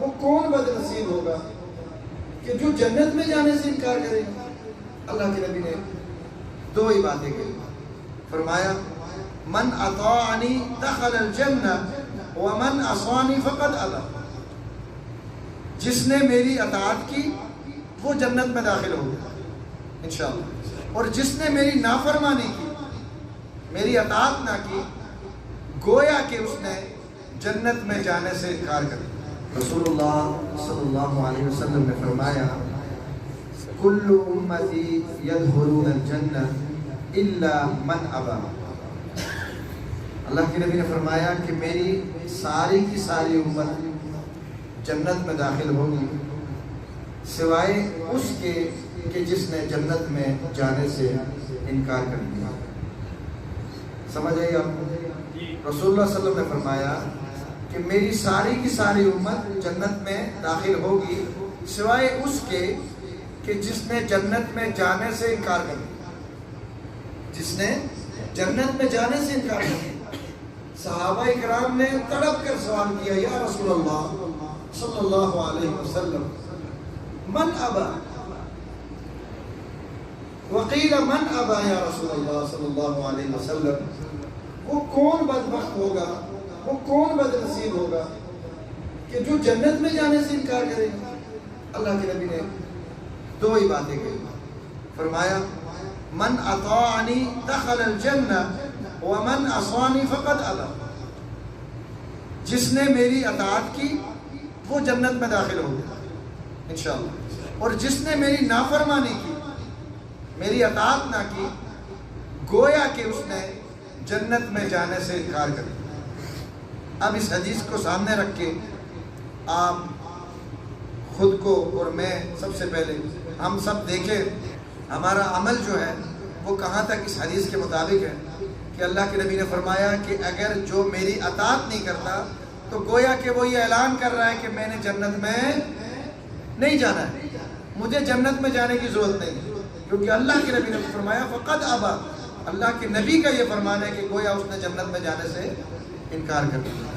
وہ کون بد نصیب ہوگا کہ جو جنت میں جانے سے انکار کرے گا؟ اللہ کے نبی نے دو ہی باتیں کہی، فرمایا من اطاعنی دخل الجنہ ومن عصانی فقد ابى، جس نے میری اطاعت کی وہ جنت میں داخل ہوگا انشاءاللہ، اور جس نے میری نافرمانی کی، میری اطاعت نہ کی، گویا کہ اس نے جنت میں جانے سے انکار کر دیا۔ رسول اللہ صلی اللہ علیہ وسلم نے فرمایا کل امتی یدخلون الجنہ الا من ابى، اللہ کے نبی نے فرمایا کہ میری ساری کی ساری امت جنت میں داخل ہوگی سوائے اس کے کہ جس نے جنت میں جانے سے انکار کر دیا۔ سمجھ آئی آپ؟ رسول اللہ صلی اللہ علیہ وسلم نے فرمایا کہ میری ساری کی ساری امت جنت میں داخل ہوگی سوائے اس کے کہ جس نے جنت میں جانے سے انکار کر دیا، جس نے جنت میں جانے سے انکار کر دیا۔ صحابہ اکرام نے تڑپ کر سوال کیا، یا رسول اللہ صلی اللہ علیہ وسلم من ابا، وقیل من ابا یا رسول اللہ صلی اللہ علیہ وسلم، وہ کون بدبخت ہوگا، وہ کون بد نصیب ہوگا کہ جو جنت میں جانے سے انکار کرے گا؟ اللہ کے نبی نے دو ہی باتیں کہی، فرمایا من اطاعنی دخل الجنہ ومن عصانی فقد ابى، جس نے میری اطاعت کی وہ جنت میں داخل ہوگا انشاءاللہ، اور جس نے میری نافرمانی کی، میری اطاعت نہ کی، گویا کہ اس نے جنت میں جانے سے انکار کر دیا۔ اب اس حدیث کو سامنے رکھ کے آپ خود کو اور میں سب سے پہلے ہم سب دیکھیں ہمارا عمل جو ہے وہ کہاں تک اس حدیث کے مطابق ہے کہ اللہ کے نبی نے فرمایا کہ اگر جو میری اطاعت نہیں کرتا تو گویا کہ وہ یہ اعلان کر رہا ہے کہ میں نے جنت میں نہیں جانا ہے، مجھے جنت میں جانے کی ضرورت نہیں ہے، کیونکہ اللہ کے نبی نے فرمایا فقد ابى، اللہ کے نبی کا یہ فرمان ہے کہ گویا اس نے جنت میں جانے سے انکار کر دیا۔